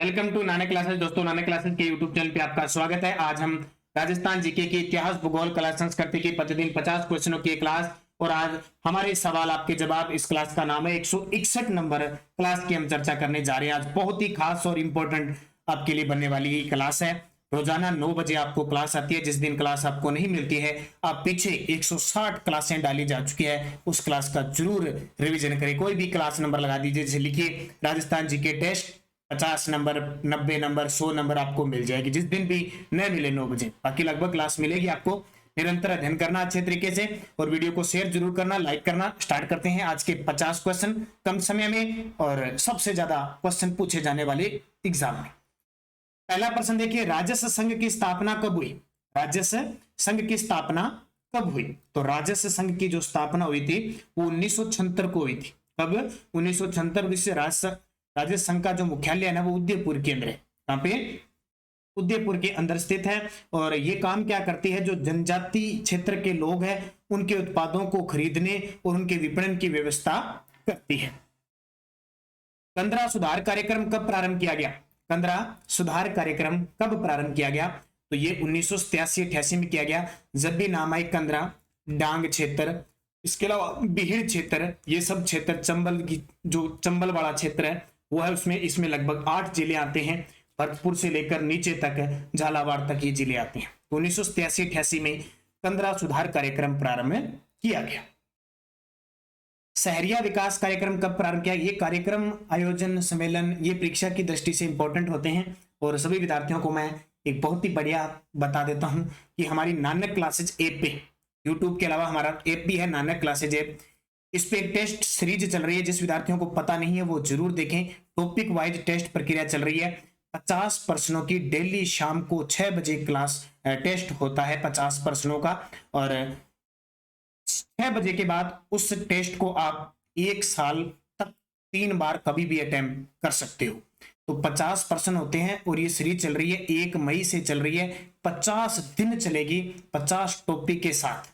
Welcome to Nanak classes. दोस्तों, Nanak classes के YouTube channel पे आपका स्वागत है। आज हम राजस्थान जीके की इतिहास, भूगोल, कला, संस्कृति की प्रतिदिन 50 क्वेश्चनों की क्लास और आज हमारे सवाल आपके जवाब, इस क्लास का नाम है 161 नंबर क्लास की हम चर्चा करने जा रहे हैं। आज बहुत ही खास और इंपॉर्टेंट आपके लिए बनने वाली ये क्लास है। रोजाना 9 बजे आपको क्लास आती है। जिस दिन क्लास आपको नहीं मिलती है, आप पीछे 160 क्लासें डाली जा चुकी है, उस क्लास का जरूर रिवीजन करें। कोई भी क्लास नंबर लगा दीजिए, जैसे लिखिए Rajasthan GK test 50 number, 90 number, 100 number आपको मिल जाएगी। जिस दिन भी न मिले 9 बजे, बाकी लगभग क्लास मिलेगी आपको। निरंतर अध्ययन करना अच्छे तरीके से और वीडियो को शेयर जरूर करना, लाइक करना। स्टार्ट करते हैं आज के 50 क्वेश्चन कम समय में और सबसे ज्यादा क्वेश्चन पूछे जाने वाले एग्जाम में। पहला प्रश्न देखिए, राजस्व संघ की स्थापना कब हुई? राजस्व संघ की स्थापना कब हुई? तो राजस्व संघ की जो स्थापना हुई थी वो 1976 को हुई थी। कब? 1976। विश्व राजस्व संघ का जो मुख्यालय है ना, वो उदयपुर के अंदर है। कहां पे? उदयपुर के अंदर स्थित है। और ये काम क्या करती है? जो जनजाति क्षेत्र के लोग हैं उनके उत्पादों को खरीदने और उनके विपणन की व्यवस्था करती है। कंदरा सुधार कार्यक्रम कब प्रारंभ किया गया? कंदरा सुधार कार्यक्रम कब प्रारंभ किया गया? तो ये 1987-88 में किया गया, जब भी नाम आई कंदरा, डांग क्षेत्र, इसके अलावा बिहिड़ क्षेत्र, ये सब क्षेत्र, चंबल की जो चंबल वाला क्षेत्र है वो है, उसमें इसमें लगभग 8 जिले आते हैं। भरतपुर से लेकर नीचे तक, झालावाड़ तक ये जिले आते हैं। तो 1987-88 में कंदरा सुधार कार्यक्रम प्रारंभ किया गया। शहरिया विकास कार्यक्रम कब प्रारंभ किया? ये कार्यक्रम, आयोजन, सम्मेलन, ये परीक्षा की दृष्टि से इंपॉर्टेंट होते हैं और सभी विद्यार्थियों को मैं एक बहुत ही बढ़िया बता देता हूं कि हमारी नानक क्लासेज ऐप पे, यूट्यूब के अलावा हमारा ऐप भी है नानक क्लासेज ऐप। इस पे एक टेस्ट सीरीज चल रही है। जिस विद्यार्थियों को पता नहीं है वो जरूर देखें। टॉपिक वाइज टेस्ट प्रक्रिया चल रही है। 50 प्रश्नों की डेली शाम को 6 बजे क्लास टेस्ट होता है 50 प्रश्नों का। और 6 बजे के बाद उस टेस्ट को आप 1 साल तक 3 बार कभी भी अटेम्प्ट कर सकते हो। तो 50 प्रश्न होते हैं और ये सीरीज चल रही है, 1 मई से चल रही है, 50 दिन चलेगी, 50 टॉपिक के साथ,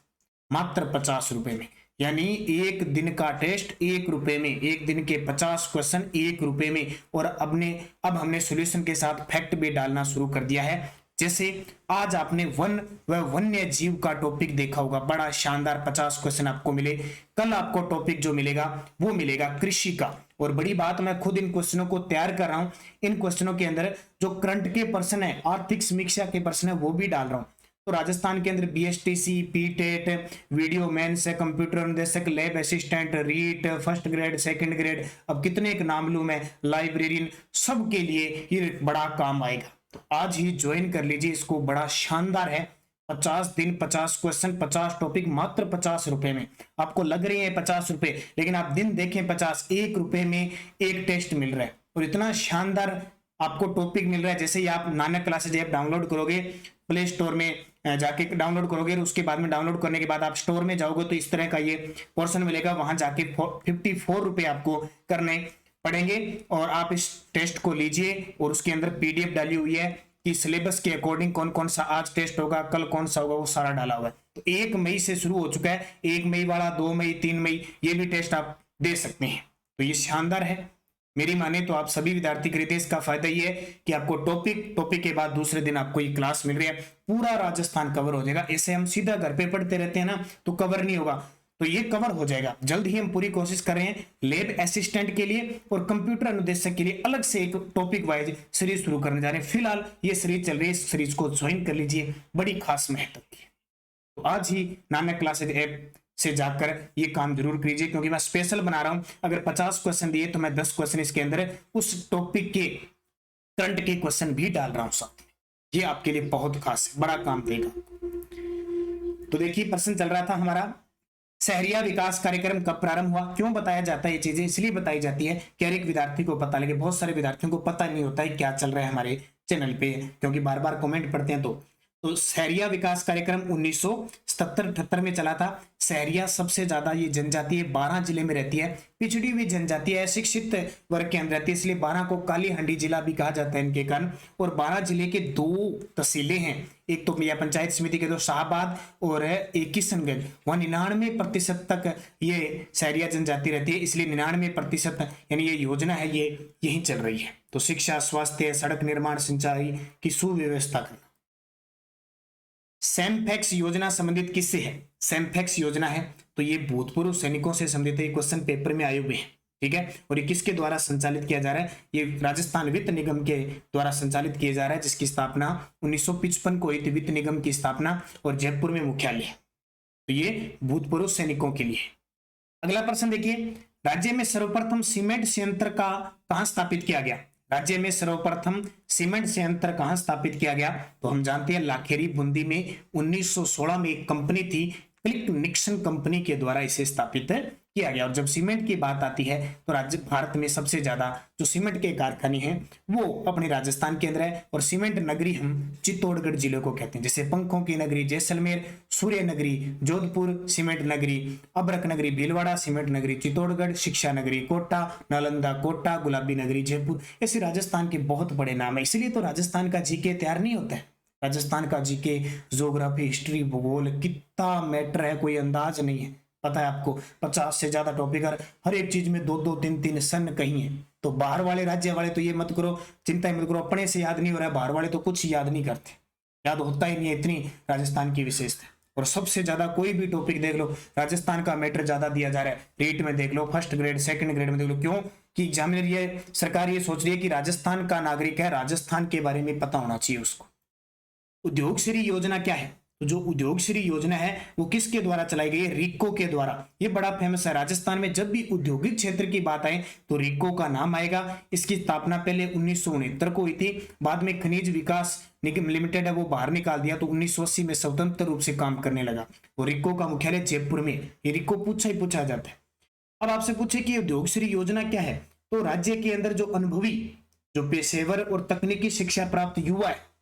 मात्र 50 रुपए में। यानी 1 दिन का टेस्ट 1 रुपए में, 1 दिन के 50 क्वेश्चन 1 रुपए में। और अब हमने सॉल्यूशन के साथ फैक्ट भी डालना शुरू कर दिया है। जैसे आज आपने वन व वन्य जीव का टॉपिक देखा होगा, बड़ा शानदार 50 क्वेश्चन आपको मिले। कल आपको टॉपिक जो मिलेगा वो मिलेगा कृषि का। और बड़ी बात, मैं खुद इन क्वेश्चनों को तैयार कर रहा हूं। इन क्वेश्चनों के अंदर जो करंट के प्रश्न है, आर्थिक समीक्षा के प्रश्न है, वो भी डाल रहा हूं। तो राजस्थान के अंदर BSTC, PTET, VDO mains, computer अनुदेशक, lab assistant, REET, first grade, second grade, अब कितने एक नाम लूं मैं, लाइब्रेरियन, सबके लिए ये बड़ा काम आएगा। तो आज ही ज्वाइन कर लीजिए इसको, बड़ा शानदार है। 50 दिन, 50 क्वेश्चन, 50 टॉपिक, मात्र 50 रुपए में। आपको लग रही है 50 रुपए, लेकिन आप दिन देखें 50, 1 रुपए में एक टेस्ट मिल रहा है और इतना शानदार आपको टॉपिक मिल रहा है। जैसे ही आप नानक क्लासेज ऐप डाउनलोड करोगे, प्ले स्टोर में जाके डाउनलोड करोगे, उसके बाद में डाउनलोड करने के बाद आप स्टोर में जाओगे तो इस तरह का ये पोर्शन मिलेगा। वहां जाके 54 रुपए आपको करने पड़ेंगे और आप इस टेस्ट को लीजिए। और उसके अंदर पीडीएफ डाली हुई है कि सिलेबस के अकॉर्डिंग कौन कौन सा आज टेस्ट होगा, कल कौन सा होगा, वो सारा डाला हुआ है। तो 1 मई से शुरू हो चुका है। 1 मई वाला, 2 मई, 3 मई, ये भी टेस्ट आप दे सकते हैं। तो ये शानदार है। मेरी माने तो आप सभी विद्यार्थी खरीदे। इसका फायदा ये है कि आपको टॉपिक के बाद दूसरे दिन आपको ये क्लास मिल रही है, पूरा राजस्थान कवर हो जाएगा। ऐसे हम सीधा घर पे पढ़ते रहते हैं ना, तो कवर नहीं होगा, तो ये कवर हो जाएगा। जल्द ही हम पूरी कोशिश कर रहे हैं लैब असिस्टेंट के लिए और कंप्यूटर अनुदेशक के लिए अलग से एक टॉपिक वाइज सीरीज शुरू करने जा रहे हैं। फिलहाल ये सीरीज चल रही है, इस सीरीज को ज्वाइन कर लीजिए, बड़ी खास महत्व की है। तो आज ही नानक क्लासेज ऐप से जाकर ये काम जरूर कीजिए, क्योंकि मैं स्पेशल बना रहा हूं। अगर 50 क्वेश्चन दिए तो मैं 10 क्वेश्चन इसके अंदर उस टॉपिक के करंट के क्वेश्चन भी डाल रहा हूं साथ में। ये आपके लिए बहुत खास है, बड़ा काम देगा। तो देखिए, प्रश्न चल रहा था हमारा, शहरिया विकास कार्यक्रम कब प्रारंभ हुआ? क्यों बताया जाता है ये चीजें? इसलिए बताई जाती है कि हर एक विद्यार्थी को पता लगे। बहुत सारे विद्यार्थियों को पता नहीं होता है क्या चल रहा है हमारे चैनल पे, क्योंकि बार बार कमेंट पढ़ते हैं। तो तो शहरिया विकास कार्यक्रम 1977-78 में चला था। शहरिया सबसे ज्यादा ये जनजातीय 12 जिले में रहती है, पिछड़ी हुई जनजातीय है, शिक्षित वर्ग के अंदर रहती है, इसलिए 12 को काली हंडी जिला भी कहा जाता है इनके कारण। और 12 जिले के 2 तहसीलें हैं, एक तो या पंचायत समिति के 2 शाहबाद और एक किशनगंज, वहां 99% तक ये शहरिया जनजाति रहती है, इसलिए 99% यानी ये योजना है ये यही चल रही है। तो शिक्षा, स्वास्थ्य, सड़क निर्माण, सिंचाई की सुव्यवस्था करना। सेमफैक्स योजना संबंधित किससे है? सेमफैक्स योजना है तो ये भूतपूर्व सैनिकों से संबंधित एक क्वेश्चन पेपर में आए हुए हैं, ठीक है। और ये किसके द्वारा संचालित किया जा रहा है? ये राजस्थान वित्त निगम के द्वारा संचालित किया जा रहा है, जिसकी स्थापना 1955 को हुई थी, वित्त निगम की स्थापना, और जयपुर में मुख्यालय। तो ये भूतपूर्व सैनिकों के लिए। अगला प्रश्न देखिए, राज्य में सर्वप्रथम सीमेंट संयंत्र का कहां स्थापित किया गया? राज्य में सर्वप्रथम सीमेंट संयंत्र कहां स्थापित किया गया? तो हम जानते हैं लाखेरी बूंदी में 1916 में एक कंपनी थी, क्लिक निक्सन कंपनी के द्वारा इसे स्थापित किया गया। और जब सीमेंट की बात आती है तो राज्य भारत में सबसे ज्यादा जो सीमेंट के कारखाने हैं वो अपने राजस्थान के अंदर है। और सीमेंट नगरी हम चित्तौड़गढ़ जिले को कहते हैं, जैसे पंखों की नगरी जैसलमेर, सूर्य नगरी जोधपुर सीमेंट नगरी, अबरक नगरी भीलवाड़ा, सीमेंट नगरी चित्तौड़गढ़, शिक्षा नगरी कोटा, नालंदा कोटा, गुलाबी नगरी जयपुर। ऐसे राजस्थान के बहुत बड़े नाम है, इसलिए तो राजस्थान का जीके तैयार नहीं होता है। राजस्थान का जीके, ज्योग्राफी, हिस्ट्री, भूगोल कितना मैटर है कोई अंदाज नहीं है। पता है आपको 50 से ज्यादा टॉपिक, हर एक चीज में 2-2, 3-3 सन कहीं है। तो बाहर वाले राज्य वाले तो ये मत करो, चिंता मत करो, अपने से याद नहीं हो रहा है, बाहर वाले तो कुछ याद नहीं करते, याद होता ही नहीं है, इतनी राजस्थान की विशेषता। और सबसे ज्यादा कोई भी टॉपिक देख लो, राजस्थान का मैटर ज्यादा दिया जा रहा है। रीट में देख लो, फर्स्ट ग्रेड, सेकंड ग्रेड में देख लो। क्यों? कि एग्जामिनर ये सरकार ये सोच रही है कि राजस्थान का नागरिक है, राजस्थान के बारे में पता होना चाहिए उसको। उद्योग श्री योजना क्या है? तो जो उद्योग श्री योजना है वो किसके द्वारा चलाई गई है? रिको के द्वारा। ये बड़ा फेमस है, राजस्थान में जब भी औद्योगिक क्षेत्र की बात आए तो रिको का नाम आएगा। इसकी स्थापना पहले 1969 को हुई थी, बाद में खनिज विकास निगम लिमिटेड है वो बाहर निकाल दिया, तो 1980 में स्वतंत्र रूप से काम करने लगा। और रिको का मुख्यालय जयपुर में। ये रिको पूछा जाता है। अब आपसे पूछे कि उद्योग श्री योजना क्या है, तो राज्य के अंदर जो अनुभवी, जो पेशेवर और तकनीकी शिक्षा प्राप्त युवा है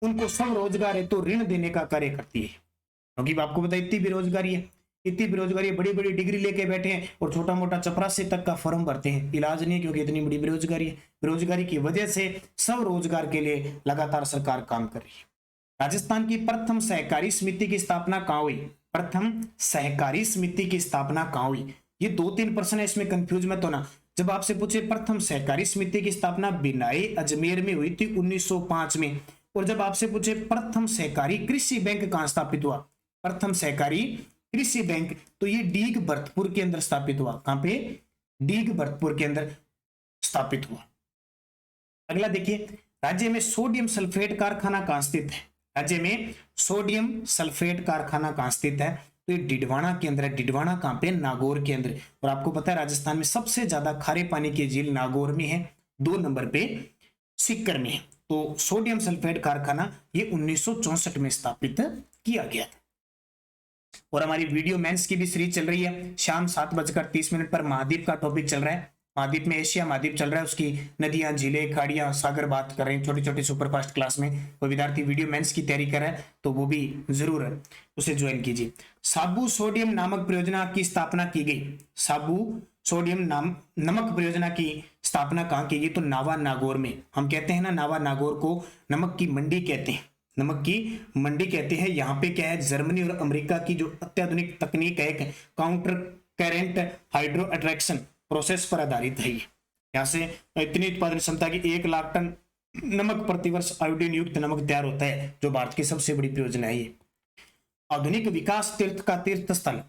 उनको सब रोजगार है तो ऋण देने का कार्य करती है। क्योंकि आपको पता इतनी बेरोजगारी है, बड़ी बड़ी डिग्री लेके बैठे हैं और छोटा मोटा चपरासी तक का फॉर्म भरते हैं, इलाज नहीं है क्योंकि इतनी बड़ी बेरोजगारी है। बेरोजगारी की वजह से सब रोजगार के लिए लगातार सरकार काम कर रही है। राजस्थान की प्रथम सहकारी समिति की स्थापना कहाँ हुई? प्रथम सहकारी समिति की स्थापना कहाँ हुई? ये 2-3 प्रश्न है, इसमें कंफ्यूज मत होना। जब आपसे पूछे प्रथम सहकारी समिति की स्थापना बिनाई अजमेर में हुई थी 1905 में। और जब आपसे पूछे प्रथम सहकारी कृषि बैंक कहां स्थापित हुआ? प्रथम सहकारी कृषि बैंक, तो ये डीग भरतपुर के अंदर स्थापित हुआ। कहां पे? डीग भरतपुर के अंदर स्थापित हुआ। अगला देखिए, राज्य में सोडियम सल्फेट कारखाना कहां स्थित है? राज्य में सोडियम सल्फेट कारखाना कहां स्थित है? तो ये डिडवाना के अंदर है। डिडवाना कहां पे? नागौर के अंदर। और आपको पता है राजस्थान में सबसे ज्यादा खारे पानी की झील नागौर में है, 2 नंबर पे सीकर में है। तो सोडियम सल्फेट कारखाना ये 1964 में स्थापित किया गया था। और हमारी वीडियो मेंस की भी सीरीज चल रही है, शाम 7:30 पर महाद्वीप का टॉपिक चल रहा है। महाद्वीप में एशिया महाद्वीप चल रहा है, उसकी नदियां, झीलें, खाड़ियां, सागर बात कर रहे हैं छोटी छोटी सुपरफास्ट क्लास में। कोई विद्यार्थी वीडियो मेंस की तैयारी कर रहा है तो वो भी जरूर उसे ज्वाइन कीजिए। साबु सोडियम नामक परियोजना की स्थापना की गई। साबु सोडियम नमक परियोजना की स्थापना कहां की गई? तो नावा नागौर में। हम कहते हैं ना, नावा नागौर को नमक की मंडी कहते हैं, नमक की मंडी कहते हैं। यहाँ पे क्या है, जर्मनी और अमेरिका की जो अत्याधुनिक तकनीक है counter current hydro attraction process पर आधारित है। यहाँ से इतनी उत्पादन क्षमता की 1 लाख टन नमक प्रतिवर्ष आयोडीन युक्त नमक तैयार होता है, जो भारत की सबसे बड़ी परियोजना है। ये आधुनिक विकास तीर्थ का तीर्थ स्थल,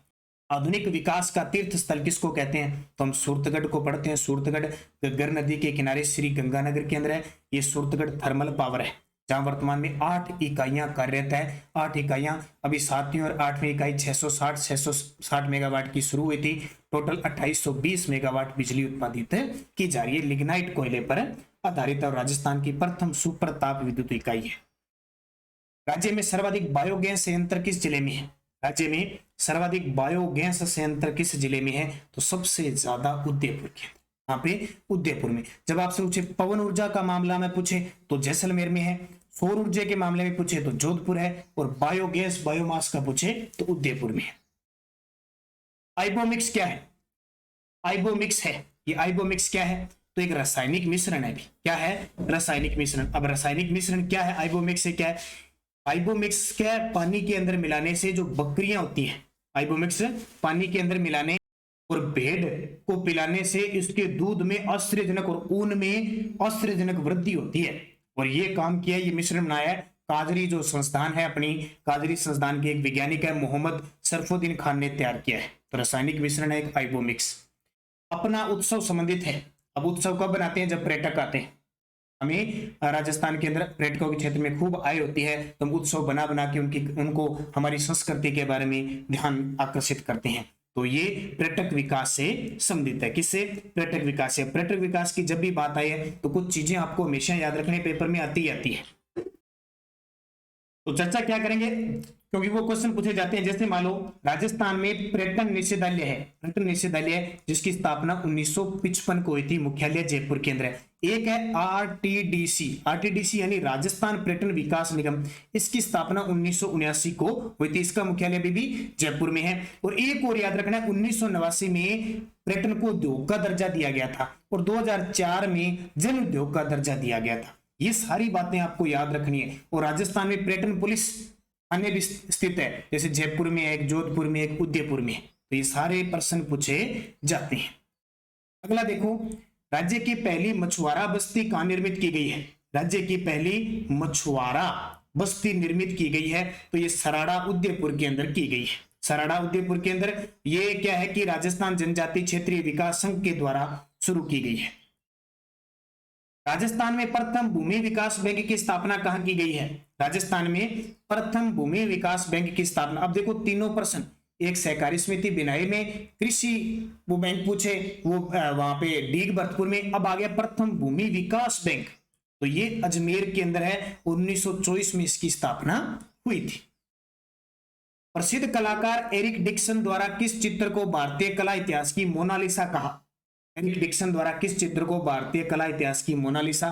आधुनिक विकास का तीर्थ स्थल किसको कहते हैं? तो हम सूरतगढ़ को पढ़ते हैं। सूरतगढ़ गग्गर नदी के किनारे श्री गंगानगर के अंदर है। ये सूरतगढ़ थर्मल पावर है, जहां वर्तमान में 8 इकाइयां कार्यरत है। 8 इकाइयां, अभी 7वीं और 8वीं इकाई 660 मेगावाट की शुरू हुई थी। टोटल 2820 मेगावाट बिजली उत्पादित की जा रही है, लिग्नाइट कोयले पर आधारित और राजस्थान की प्रथम सुपर ताप विद्युत इकाई है। राज्य में सर्वाधिक बायोगैस संयंत्र किस जिले में है? राज्य में सर्वाधिक बायोगैस संयंत्र किस जिले में है? तो सबसे ज्यादा उदयपुर के, यहाँ पे उदयपुर में। जब आपसे पूछे पवन ऊर्जा का मामला में पूछे तो जैसलमेर में है। सौर ऊर्जा के मामले में पूछे तो जोधपुर है, और बायोगैस बायोमास का पूछे तो उदयपुर में है। आइबोमिक्स क्या है? आइबोमिक्स है, ये आइबोमिक्स क्या है? तो एक रासायनिक मिश्रण है भी। क्या है? रासायनिक मिश्रण। अब रासायनिक मिश्रण क्या है? आइबोमिक्स से क्या है? आइबोमिक्स क्या है? पानी के अंदर मिलाने से जो बकरियां होती हैं, आइबोमिक्स पानी के अंदर मिलाने और भेड़ को पिलाने से इसके दूध में आश्चर्यजनक और ऊन में आश्चर्यजनक वृद्धि होती है। और ये काम किया, ये मिश्रण बनाया है काजरी जो संस्थान है, अपनी काजरी संस्थान के एक वैज्ञानिक है मोहम्मद सरफुद्दीन खान ने तैयार किया है। तो रासायनिक मिश्रण है एक आइबोमिक्स। अपना उत्सव संबंधित है। अब उत्सव कब बनाते हैं? जब पर्यटक आते हैं। हमें राजस्थान के अंदर पर्यटकों के क्षेत्र में खूब आय होती है, तो हम उत्सव बना बना के उनको हमारी संस्कृति के बारे में ध्यान आकर्षित करते हैं। तो ये पर्यटक विकास से संबंधित है। किससे? पर्यटक विकास से। पर्यटक विकास की जब भी बात आई है तो कुछ चीजें आपको हमेशा याद रखने, पेपर में आती है। तो चर्चा क्या करेंगे, क्योंकि वो क्वेश्चन पूछे जाते हैं। जैसे मान लो राजस्थान में पर्यटन निषेधालय है, पर्यटन निषेधालय जिसकी स्थापना 1955 को हुई थी, मुख्यालय जयपुर के अंदर है। एक है आरटीडीसी, आरटीडीसी यानी राजस्थान पर्यटन विकास निगम, इसकी स्थापना 1979 को हुई थी, इसका मुख्यालय अभी भी जयपुर में है। और एक और याद रखना, 1989 में पर्यटन को उद्योग का दर्जा दिया गया था, और 2004 में जन उद्योग का दर्जा दिया गया था। ये सारी बातें आपको याद रखनी है। और राजस्थान में पर्यटन पुलिस अन्य भी स्थित है, जैसे जयपुर में एक, जोधपुर में एक, उदयपुर में। तो ये सारे प्रश्न पूछे जाते हैं। अगला देखो, राज्य की पहली मछुआरा बस्ती कहां निर्मित की गई है? राज्य की पहली मछुआरा बस्ती निर्मित की गई है, तो ये सराड़ा उदयपुर के अंदर की गई है। सराड़ा उदयपुर के अंदर। ये क्या है कि राजस्थान जनजाति क्षेत्रीय विकास संघ के द्वारा शुरू की गई है। राजस्थान में प्रथम भूमि विकास बैंक की स्थापना कहां की गई है? राजस्थान में प्रथम भूमि विकास बैंक की स्थापना। अब देखो तीनों प्रश्न, एक सहकारी समिति बिनाई में, कृषि वो बैंक पूछे वो वहां पे डीग भरतपुर में। अब आ गया प्रथम भूमि विकास बैंक, तो ये अजमेर के अंदर है, 1924 में इसकी स्थापना हुई थी। प्रसिद्ध कलाकार एरिक डिक्सन द्वारा किस चित्र को भारतीय कला इतिहास की मोनालिसा कहा? एरिक डिक्सन द्वारा किस चित्र को भारतीय कला इतिहास की मोनालिसा?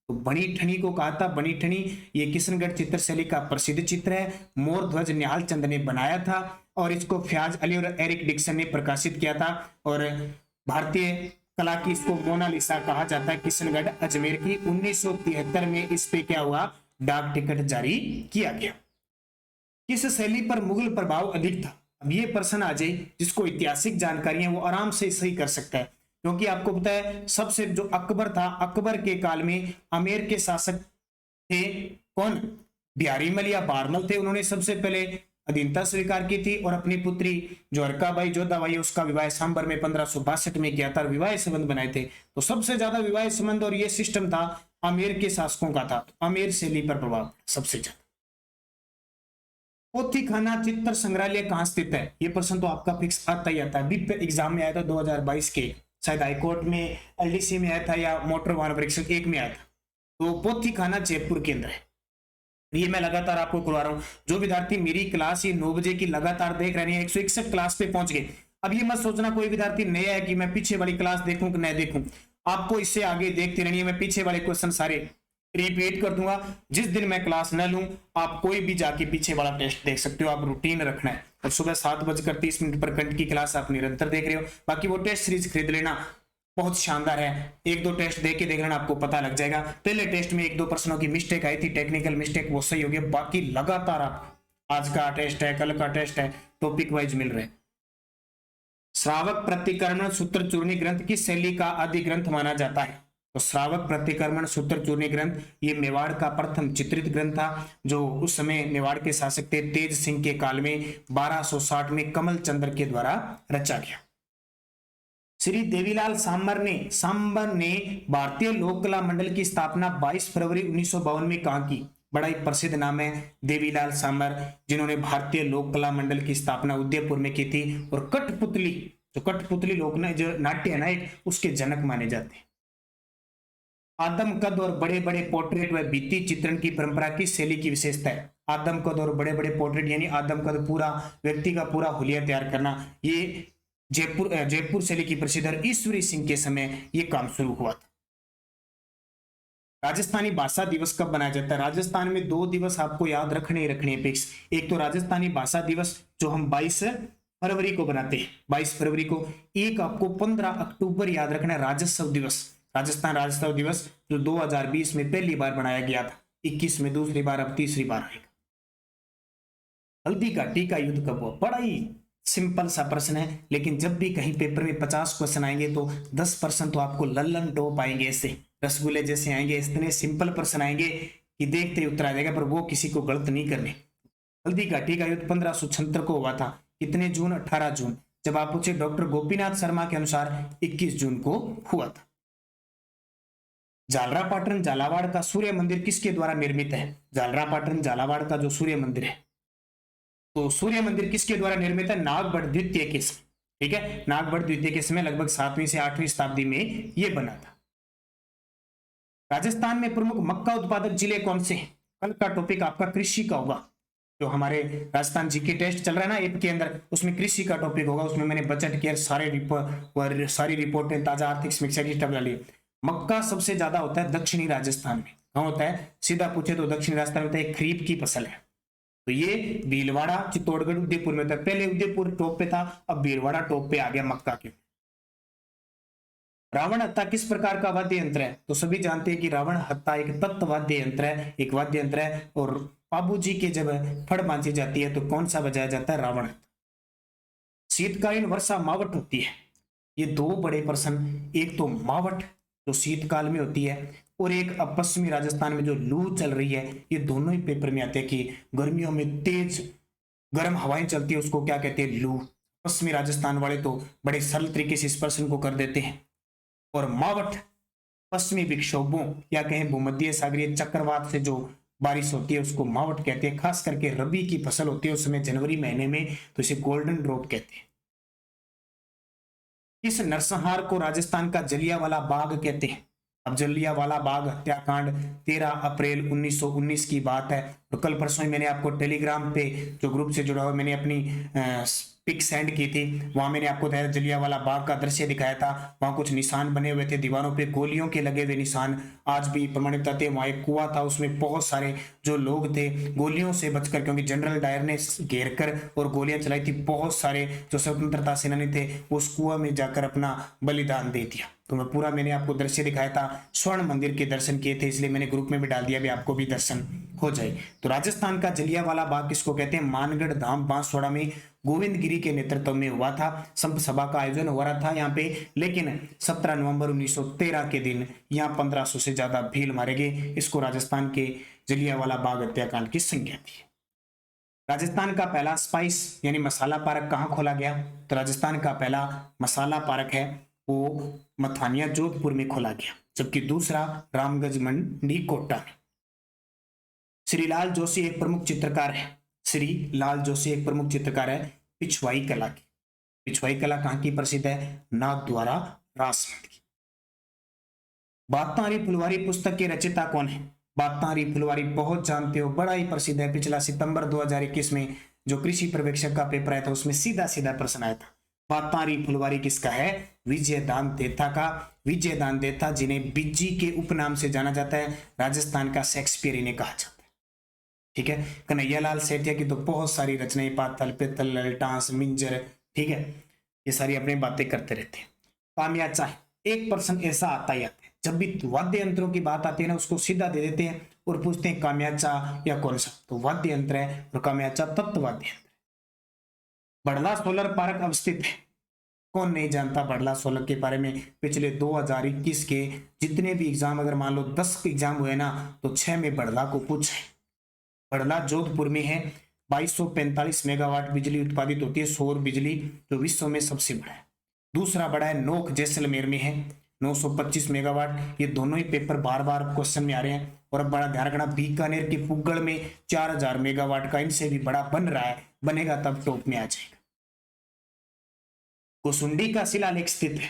तो बनी ठनी को कहा था। बनी ठनी ये किशनगढ़ चित्रशैली का प्रसिद्ध चित्र है, मोर ध्वज निहाल चंद ने बनाया था, और इसको फ्याज अली और एरिक डिक्सन ने प्रकाशित किया था। और भारतीय कला की इसको मोनालिसा कहा जाता है, किशनगढ़ अजमेर की। 1973 में इस पे क्या हुआ? डाक टिकट जारी किया गया। किस शैली पर मुगल प्रभाव अधिक था? अब ये प्रश्न आ जाए, जिसको ऐतिहासिक जानकारी है वो आराम से सही कर सकता है, क्योंकि आपको पता है सबसे जो अकबर था, अकबर के काल में आमेर के शासक थे कौन? बिहारीमल या बारमल थे। उन्होंने सबसे पहले अधीनता स्वीकार की थी, और अपनी पुत्री जो हरकाबाई जोधाबाई उसका विवाह सांबर में 1562 में किया था, विवाह संबंध बनाए थे। तो सबसे ज्यादा विवाह संबंध और ये सिस्टम था आमेर के शासकों का था। आमेर शैली पर प्रभाव सबसे ज्यादा। पोथी खाना चित्र संग्रहालय कहां स्थित है? ये प्रश्न तो आपका फिक्स आता ही आता है, विप एग्जाम में आया था 2022 के, शायद हाईकोर्ट में एलडीसी में आया था या मोटर वाहन परीक्षण 1 में आया था। तो पोथी खाना जयपुर के अंदर है। ये मैं लगातार आपको करवा रहा हूं। जो विद्यार्थी मेरी क्लास ये 9 बजे की लगातार देख रहे हैं, 161 क्लास पे पहुंच गए। अब ये मत सोचना कोई विद्यार्थी नया है कि मैं पीछे वाली क्लास देखूं कि नहीं देखूं, आपको इससे आगे देखते रहनी है। मैं पीछे वाले क्वेश्चन सारे रिपीट कर दूंगा। जिस दिन मैं क्लास न लूं, आप कोई भी जाके पीछे वाला टेस्ट देख सकते हो। आप रूटीन रखना है, और सुबह 7:30 पर कंट की क्लास आप निरंतर देख रहे हो। बाकी वो टेस्ट सीरीज खरीद लेना, बहुत शानदार है। 1-2 टेस्ट देख के देख लेना, आपको पता लग जाएगा। पहले टेस्ट में 1-2 प्रश्नों की मिस्टेक आई थी, टेक्निकल मिस्टेक, वो सही हो गया। बाकी लगातार आप आज का टेस्ट है, कल का टेस्ट है, टॉपिक वाइज मिल रहे। श्रावक प्रतिक्रमण सूत्र चूर्णी ग्रंथ किस शैली का आदि ग्रंथ माना जाता है? तो श्रावक प्रतिक्रमण सूत्र चूर्णी ग्रंथ ये मेवाड़ का प्रथम चित्रित ग्रंथ था, जो उस समय मेवाड़ के शासक थे तेज सिंह के काल में 1260 में कमल चंद्र के द्वारा रचा गया। श्री देवीलाल सांबर ने भारतीय लोक कला मंडल की स्थापना 22 फरवरी 1952 में कहां की? बड़ा ही प्रसिद्ध नाम है देवीलाल सांबर, जिन्होंने भारतीय लोक कला मंडल की स्थापना उदयपुर में की थी। और कठपुतली, जो कठपुतली लोक जो नाट्य है ना एक, उसके जनक माने जाते हैं। आदम कद और बड़े बड़े पोर्ट्रेट व भित्ति चित्रण की परंपरा की शैली की विशेषता है? आदम कद और बड़े बड़े पोर्ट्रेट यानी आदम कद, पूरा व्यक्ति का पूरा हुलिया तैयार करना, ये जयपुर शैली की प्रसिद्ध है। ईश्वरी सिंह के समय ये काम शुरू हुआ था। राजस्थानी भाषा दिवस कब मनाया जाता है? राजस्थान में 2 दिवस आपको याद रखने ही रखने फिक्स। एक तो राजस्थानी भाषा दिवस जो हम 22 फरवरी को बनाते हैं, 22 फरवरी को। एक आपको 15 अक्टूबर याद रखना है, राज्योत्सव दिवस, राजस्थान राज्योत्सव दिवस, जो 2020 में पहली बार बनाया गया था, 21 में दूसरी बार, अब तीसरी बार आएगा। हल्दी घाटी का युद्ध कब हुआ? बड़ा ही सिंपल सा प्रश्न है, लेकिन जब भी कहीं पेपर में 50 क्वेश्चन आएंगे तो 10% तो आपको लल्लन टॉप आएंगे, ऐसे रसगुल्ले जैसे आएंगे, इतने सिंपल प्रश्न आएंगे कि देखते ही उत्तर आ जाएगा, पर वो किसी को गलत नहीं करने। हल्दी घाटी का युद्ध 1576 को हुआ था। कितने जून? 18 जून। जब आप पूछे डॉक्टर गोपीनाथ शर्मा के अनुसार 21 जून को हुआ था। झालरापाटन झालावाड़ का सूर्य मंदिर किसके द्वारा निर्मित है? झालरापाटन झालावाड़ का जो सूर्य मंदिर है, तो सूर्य मंदिर किसके द्वारा निर्मित है? नागभट्ट द्वितीय के समय। ठीक है, नागभट्ट द्वितीय के समय लगभग 7वीं से 8वीं शताब्दी में यह बना था। राजस्थान में प्रमुख मक्का उत्पादक जिले कौन से हैं? कल का टॉपिक आपका कृषि का होगा, जो हमारे राजस्थान जीके टेस्ट चल रहा है ना ऐप के अंदर, उसमें कृषि का टॉपिक होगा। उसमें मैंने बजट के सारी रिपोर्टें, ताजा आर्थिक समीक्षा की टब डाली। मक्का सबसे ज्यादा होता है दक्षिणी राजस्थान में। कहाँ होता है? सीधा पूछे तो दक्षिणी राजस्थान में होता है, खरीफ की फसल है। तो ये भीलवाड़ा, चित्तौड़गढ़, उदयपुर में था। पहले उदयपुर टॉप पे था, अब भीलवाड़ा टॉप पे आ गया मक्का के। रावण हत्था किस प्रकार का वाद्य यंत्र है? तो सभी जानते हैं कि रावण हत्था एक तत्व वाद्य यंत्र है, एक वाद्य यंत्र है। और बाबू जी के जब फड़ बांधी जाती है तो कौन सा बजाया जाता है? रावण। शीतकालीन वर्षा मावट होती है। ये दो बड़े प्रश्न, एक तो मावट जो शीतकाल में होती है, और एक अब पश्चिमी राजस्थान में जो लू चल रही है। ये दोनों ही पेपर में आते हैं कि गर्मियों में तेज गर्म हवाएं चलती है, उसको क्या कहते हैं? लू। पश्चिमी राजस्थान वाले तो बड़े सरल तरीके से इस प्रश्न को कर देते हैं। और मावट पश्चिमी विक्षोभों या कहें भूमध्य सागरीय चक्रवात से जो बारिश होती है उसको मावट कहते हैं। खास करके रबी की फसल होती है उस समय जनवरी महीने में, तो इसे गोल्डन ड्रॉप कहते हैं। किस नरसंहार को राजस्थान का जलियांवाला बाग कहते हैं? अब जलियांवाला बाग हत्याकांड 13 अप्रैल 1919 की बात है। तो कल परसों ही मैंने आपको टेलीग्राम पे जो ग्रुप से जुड़ा हुआ, मैंने अपनी पिक सेंड की थी, वहां मैंने आपको जलियांवाला बाग का दृश्य दिखाया था। वहां कुछ निशान बने हुए थे दीवारों पे, गोलियों के लगे हुए निशान आज भी प्रमाणित थे। वहां एक कुआं था, उसमें बहुत सारे जो लोग थे गोलियों से बचकर, क्योंकि जनरल डायर ने घेर कर और गोलियां चलाई थी, बहुत सारे जो स्वतंत्रता सेनानी थे उस कुआं में जाकर अपना बलिदान दे दिया। तो मैं पूरा मैंने आपको दृश्य दिखाया था, स्वर्ण मंदिर के दर्शन किए थे, इसलिए मैंने ग्रुप में भी डाल दिया, भी आपको भी दर्शन हो जाए। तो राजस्थान का जलियांवाला बाग किसको कहते हैं? मानगढ़ धाम बांसवाड़ा में गोविंद गिरी के नेतृत्व में हुआ था। संत सभा का आयोजन हो रहा था यहाँ पे, लेकिन 17 नवंबर 1913 के दिन यहाँ 1500 से ज्यादा भील मारे गए। इसको राजस्थान के जलियांवाला बाग हत्याकांड की संज्ञा थी। राजस्थान का पहला स्पाइस यानी मसाला पार्क कहाँ खोला गया? तो राजस्थान का पहला मसाला पार्क है वो मथानिया जोधपुर में खोला गया, जबकि दूसरा रामगंज मंडी कोटा में। श्रीलाल जोशी एक प्रमुख चित्रकार है। श्री लाल जोशी एक प्रमुख चित्रकार है पिछवाई कला की। पिछवाई कला कहाँ की प्रसिद्ध है? नाथ द्वारा रासमत की। बातारी फुलवारी पुस्तक के रचयिता कौन है? बातारी फुलवारी बहुत जानते हो, बड़ा ही प्रसिद्ध है। पिछला सितंबर 2021 में जो कृषि पर्यवेक्षक का पेपर आया था उसमें सीधा सीधा प्रश्न आया था। बातारी फुलवारी किसका है? विजयदान देथा का। विजयदान देथा जिन्हें बिज्जी के उपनाम से जाना जाता है, राजस्थान का शेक्सपियर इन्हें कहा जाता है। ठीक है, कन्हैयालाल सेठिया की तो बहुत सारी रचनाएं, पातल पित्तल ललटांस मिंजर, ठीक है, ये सारी अपनी बातें करते रहते हैं। कामयाचा है, एक पर्सन ऐसा आता ही आता है, जब भी वाद्य यंत्रों की बात आती है ना उसको सीधा दे देते हैं और पूछते हैं कामयाचा या कौन सा, तो वाद्य यंत्र है और कामयाचा तत्ववाद्य यंत्र। बड़ला सोलर पार्क अवस्थित है। कौन नहीं जानता बड़ला सोलर के बारे में? पिछले 2021 के जितने भी एग्जाम, अगर मान लो 10 एग्जाम हुए ना तो 6 में बड़ला को पूछे। बड़ला जोधपुर में है। 2245 मेगावाट बिजली उत्पादित होती है, सौर बिजली, जो विश्व में सबसे बड़ा है। दूसरा बड़ा है नोक जैसलमेर में है 925 मेगावाट। ये दोनों ही पेपर बार बार क्वेश्चन में आ रहे हैं। और अब बड़ा ध्यान रखना, बीकानेर के पुगड़ में 4000 मेगावाट का इनसे भी बड़ा बन रहा है, बनेगा तब टॉप में आ जाएगा। गोसुंडी का शिलालेख स्थित है।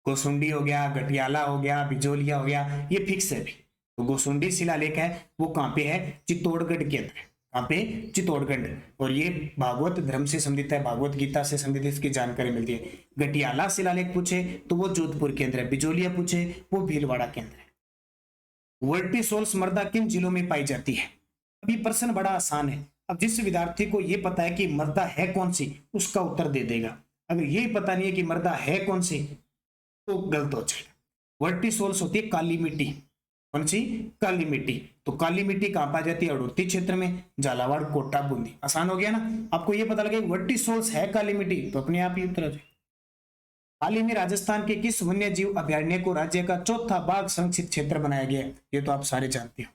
गोसुंडी हो गया, गटियाला हो गया, बिजोलिया हो गया, ये फिक्स है भी। तो गोसुंडी शिलालेख है वो कहाँ पे है? चित्तौड़गढ़ के अंदर। कहाँ पे? चित्तौड़गढ़। और ये भागवत धर्म से संबंधित है, भागवत गीता से संबंधित इसकी जानकारी मिलती है। गटियाला शिलालेख पूछे तो वो जोधपुर के अंदर है। बिजोलिया पूछे वो भीलवाड़ा के अंदर है। वर्टिसोल्स मृदा किन जिलों में पाई जाती है? अब ये प्रश्न बड़ा आसान है। अब जिस विद्यार्थी को ये पता है कि मृदा है कौन सी, उसका उत्तर दे देगा। अगर ये पता नहीं है कि मृदा है कौन सी, तो गलत हो जाएगा। वर्टिसोल्स होती है काली मिट्टी। कौन सी? काली मिट्टी। तो काली मिट्टी कहां पाई जाती है? अड़ोती क्षेत्र में, झालावाड़, कोटा, बूंदी। आसान हो गया ना। आपको ये पता लगे वर्टिसोल्स है काली मिट्टी, तो अपने आप ही उत्तर हो जाए। हाल ही में राजस्थान के किस वन्य जीव अभयारण्य को राज्य का चौथा बाघ संरक्षित क्षेत्र बनाया गया है? ये तो आप सारे जानते हो।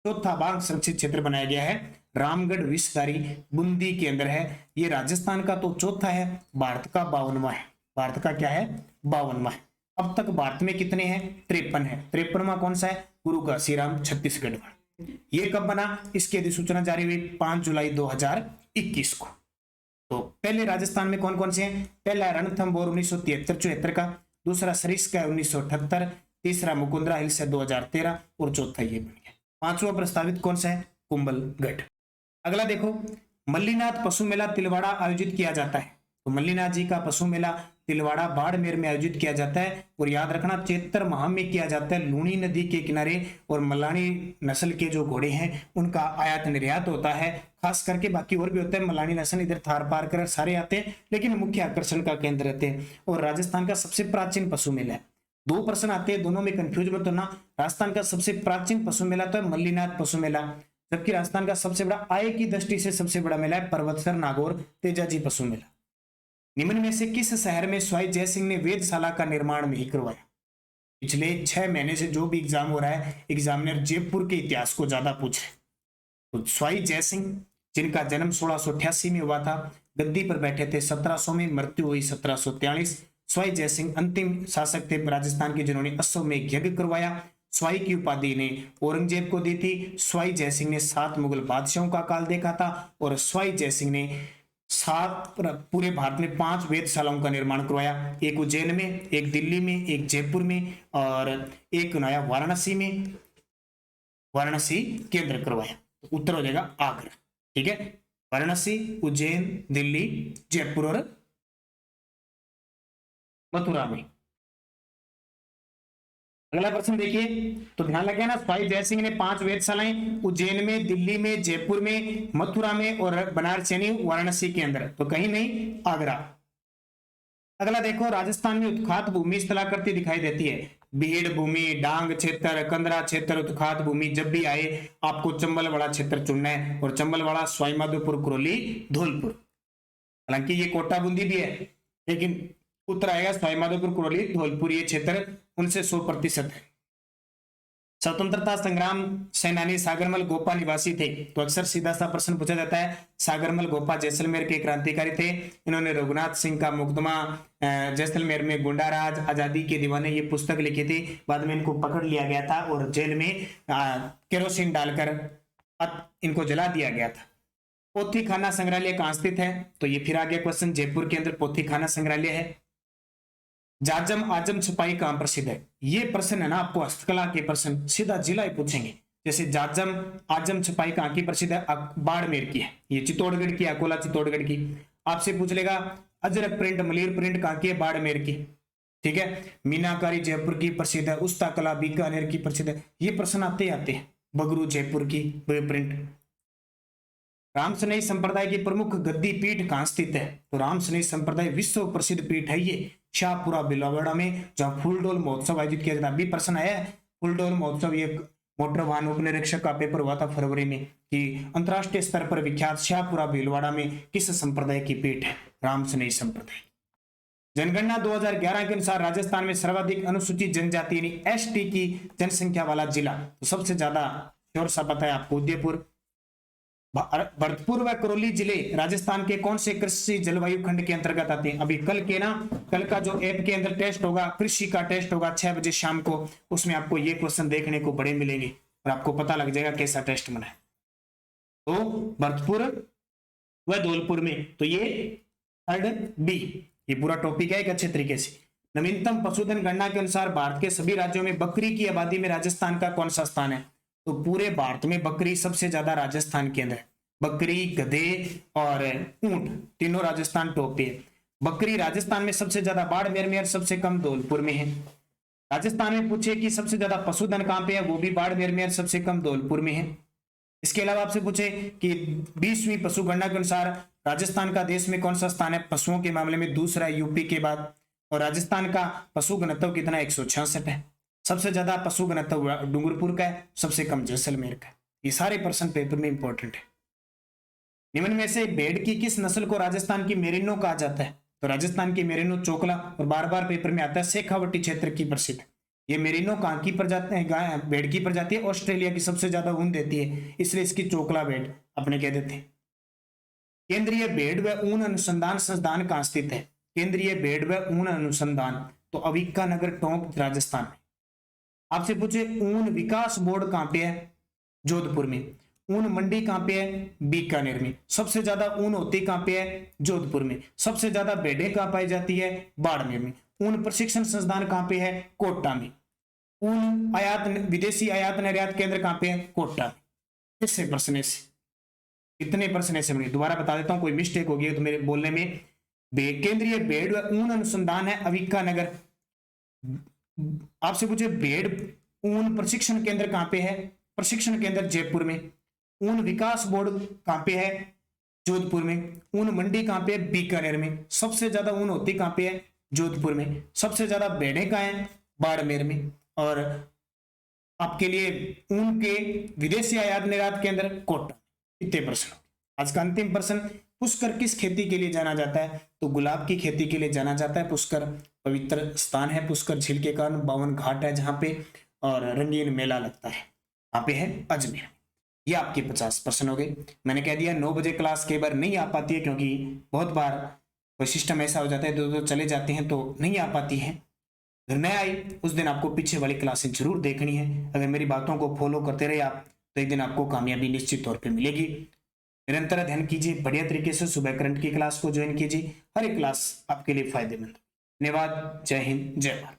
चौथा बाघ संरक्षित क्षेत्र बनाया गया है रामगढ़ विषधारी, बूंदी के अंदर है। ये राजस्थान का तो चौथा है, भारत का 52वां है। भारत का क्या है? 52वां है। अब तक भारत में कितने हैं? 53 है। 53वां कौन सा है? गुरु घासीराम छत्तीसगढ़ वाला। ये कब बना? इसकी अधिसूचना जारी हुई 5 जुलाई 2021 को। तो पहले राजस्थान में कौन कौन से हैं? पहला रणथंभौर 1973-74 का, दूसरा सरिस्का 1978, तीसरा मुकुंदरा हिल्स है 2013 और चौथा ये बन गया। पांचवा प्रस्तावित कौन सा है? कुंभलगढ़। अगला देखो, मल्लीनाथ पशु मेला तिलवाड़ा आयोजित किया जाता है। तो मल्लीनाथ जी का पशु मेला तिलवाड़ा बाड़मेर में आयोजित किया जाता है। और याद रखना, चैत्र माह में किया जाता है, लूणी नदी के किनारे। और मलानी नस्ल के जो घोड़े हैं उनका आयात निर्यात होता है, खास करके। बाकी और भी होता है, मलानी नस्ल इधर थार पार कर सारे आते हैं, लेकिन मुख्य आकर्षण का केंद्र रहते हैं। और राजस्थान का सबसे प्राचीन पशु मेला है। 2 प्रश्न आते हैं, दोनों में कंफ्यूज मत होना। राजस्थान का सबसे प्राचीन पशु मेला तो है मल्लीनाथ पशु मेला, जबकि राजस्थान का सबसे बड़ा, आय की दृष्टि से सबसे बड़ा मेला है पर्वतसर नागौर तेजाजी पशु मेला। निम्न में से किस शहर में स्वाई जयसिंह ने वेधशाला का निर्माण नहीं करवाया? पिछले 6 महीने से जो भी एग्जाम हो रहा है, एग्जामिनर जयपुर के इतिहास को ज्यादा पूछ रहे। तो स्वाई जयसिंह, जिनका जन्म 1688 में हुआ था, गद्दी पर बैठे थे 1700 में, मृत्यु हुई 1743। स्वाई जयसिंह अंतिम शासक थे राजस्थान के, जिन्होंने असम में यज्ञ करवाया। स्वाई की उपाधि ने औरंगजेब को दी थी। स्वाई जयसिंह ने 7 मुगल बादशाहों का काल देखा था। और स्वाई जयसिंह ने 7 पूरे भारत में 5 वेधशालाओं का निर्माण करवाया। एक उज्जैन में, एक दिल्ली में, एक जयपुर में और एक नया वाराणसी में, वाराणसी केंद्र करवाया। तो उत्तर हो जाएगा आगरा। ठीक है, वाराणसी, उज्जैन, दिल्ली, जयपुर और मथुरा में। अगला प्रश्न देखिए, तो ध्यान लगे ना, स्वाई जयसिंह ने 5 वेधशालाएं उज्जैन में, दिल्ली में, जयपुर में, मथुरा में और बनारस यानी वाराणसी के अंदर, तो कहीं नहीं, आगरा। अगला देखो, राजस्थान में उत्खात भूमि स्थलाकृति दिखाई देती है। भीड़ भूमि, डांग क्षेत्र, कंदरा क्षेत्र, उत्खात भूमि। जब भी आए आपको चंबलवाड़ा क्षेत्र चुनना है, और चंबलवाड़ा, सवाईमाधोपुर, करौली, धौलपुर। हालांकि ये कोटा बूंदी भी है, लेकिन उत्तर आएगा सवाईमाधोपुर, करौली, धौलपुर। ये क्षेत्र उनसे 100% है। स्वतंत्रता संग्राम सेनानी सागरमल गोपा निवासी थे। तो अक्सर सीधा सा प्रश्न पूछा जाता है, सागरमल गोपा जैसलमेर के क्रांतिकारी थे। इन्होंने रघुनाथ सिंह का मुकदमा, जैसलमेर में गुंडाराज, आजादी के दीवाने, ये पुस्तक लिखी थी। बाद में इनको पकड़ लिया गया था और जेल में केरोसिन डालकर इनको जला दिया गया था। पोथी खाना संग्रहालय कहां स्थित है? तो ये फिर आ गया क्वेश्चन, जयपुर के अंदर पोथी खाना संग्रहालय है। जाजम आजम छपाई कहां प्रसिद्ध है? ये प्रश्न है ना, आपको हस्तकला के प्रश्न सीधा जिला ही पूछेंगे। जैसे जाजम आजम छपाई कहां की प्रसिद्ध है? बाड़मेर की है। ये चित्तौड़गढ़ की, अकोला चित्तौड़गढ़ की। आपसे पूछ लेगा अजरक प्रिंट, मलीर प्रिंट कहां की है? बाड़मेर की। ठीक है, मीनाकारी जयपुर की प्रसिद्ध है, उस्ता कला बीकानेर की प्रसिद्ध है। ये प्रश्न आते आते हैं। बगरू जयपुर की प्रिंट। रामसनेही संप्रदाय की प्रमुख गद्दी पीठ कहां स्थित है? तो रामसनेही संप्रदाय विश्व प्रसिद्ध पीठ है ये, शाहपुरा बिलावड़ा में, जहां फूलडोल महोत्सव आयोजित किया जाता है। अभी प्रश्न आया है, फूलडोल महोत्सव, ये मोटर वाहन उपनिरीक्षक का पेपर हुआ था फरवरी में, कि अंतरराष्ट्रीय स्तर पर विख्यात शाहपुरा भीलवाड़ा में किस संप्रदाय की पीठ है? रामसनेही संप्रदाय। जनगणना 2011 के अनुसार राजस्थान में सर्वाधिक अनुसूचित जनजाति यानी एसटी की जनसंख्या वाला जिला, तो सबसे ज्यादा श्योर सा पता है आपको, उदयपुर। भरतपुर व करौली जिले राजस्थान के कौन से कृषि जलवायु खंड के अंतर्गत आते हैं? अभी कल का जो ऐप के अंदर टेस्ट होगा, कृषि का टेस्ट होगा 6 बजे शाम को, उसमें आपको ये क्वेश्चन देखने को बड़े मिलेंगे और आपको पता लग जाएगा कैसा टेस्ट बना है। तो भरतपुर व धौलपुर में, तो ये थर्ड बी, ये पूरा टॉपिक है एक अच्छे तरीके से। नवीनतम पशुधन गणना के अनुसार भारत के सभी राज्यों में बकरी की आबादी में राजस्थान का कौन सा स्थान है? तो पूरे भारत में बकरी सबसे ज्यादा राजस्थान के अंदर। बकरी, गधे और ऊंट तीनों राजस्थान टॉप पे है। बकरी राजस्थान में सबसे ज्यादा बाड़मेर में और सबसे कम धौलपुर में है। राजस्थान में पूछे कि सबसे ज्यादा पशुधन कहाँ पे है, वो भी बाड़मेर में, सबसे कम धौलपुर में है। इसके अलावा आपसे पूछे कि 20वीं पशु गणना के अनुसार राजस्थान का देश में कौन सा स्थान है पशुओं के मामले में, दूसरा यूपी के बाद, और राजस्थान का पशु घनत्व कितना 166 है। सबसे ज्यादा पशु घनत्व डूंगरपुर का है, सबसे कम जैसलमेर का है। ये सारे प्रश्न पेपर में इंपॉर्टेंट है। निम्न में से भेड़ की किस नस्ल को राजस्थान की मेरिनो कहा जाता है, तो राजस्थान की मेरिनो चोकला, और बार बार पेपर में आता है शेखावटी क्षेत्र की प्रसिद्ध। ये मेरिनो कहाँ की प्रजाति है, भेड़ की प्रजाति है, ऑस्ट्रेलिया की सबसे ज्यादा ऊन देती है, इसलिए इसकी चोकला भेड़ अपने कह देते हैं। केंद्रीय भेड़ व ऊन अनुसंधान संस्थान कहाँ स्थित है, केंद्रीय भेड़ व ऊन अनुसंधान तो अविका नगर टोंक राजस्थान में। आपसे पूछे ऊन विकास बोर्ड कहाँ पे है, जोधपुर में। ऊन मंडी कहाँ पे है, बीकानेर में। सबसे ज्यादा ऊन होती कहाँ पे है, जोधपुर में। सबसे ज्यादा भेड़ें कहाँ पाई जाती है, बाड़मेर में। ऊन प्रशिक्षण संस्थान कहाँ पे है, कोटा में। ऊन आयात विदेशी आयात निर्यात केंद्र कहाँ पे है, कोटा में। इससे प्रश्न ऐसे कितने प्रश्न ऐसे बने, दोबारा बता देता हूं, कोई मिस्टेक हो गई तो मेरे बोलने में। केंद्रीय भेड़ व ऊन अनुसंधान है अविका नगर। आपसे पूछे भेड़ ऊन प्रशिक्षण केंद्र कहाँ पे है, प्रशिक्षण केंद्र जयपुर में। ऊन विकास बोर्ड कहाँ पे है, जोधपुर में। ऊन मंडी कहाँ पे है, बीकानेर में। सबसे ज्यादा ऊन होती कहाँ पे है, जोधपुर में। सबसे ज्यादा भेड़ें कहाँ हैं, बाड़मेर में। और आपके लिए ऊन के विदेशी आयात निर्यात केंद्र कोटा। इतने प्रश्न। आज का अंतिम प्रश्न, पुष्कर किस खेती के लिए जाना जाता है, तो गुलाब की खेती के लिए जाना जाता है। पुष्कर पवित्र स्थान है, पुष्कर झील के कारण 52 घाट है जहां पे, और रंगीन मेला लगता है, वहां पे है अजमेर। ये आपके 50 प्रश्न हो गए। मैंने कह दिया 9 बजे क्लास कई बार नहीं आ पाती है, क्योंकि बहुत बार कोई सिस्टम ऐसा हो जाता है, दो चले जाते हैं तो नहीं आ पाती है। अगर मैं आई उस दिन आपको पीछे वाली क्लासें जरूर देखनी है। अगर मेरी बातों को फॉलो करते रहे आप, तो एक दिन आपको कामयाबी निश्चित तौर पे मिलेगी। निरंतर अध्ययन कीजिए, बढ़िया तरीके से सुबह करंट की क्लास को ज्वाइन कीजिए। हर एक क्लास आपके लिए फायदेमंद। धन्यवाद। जय हिंद, जय भारत।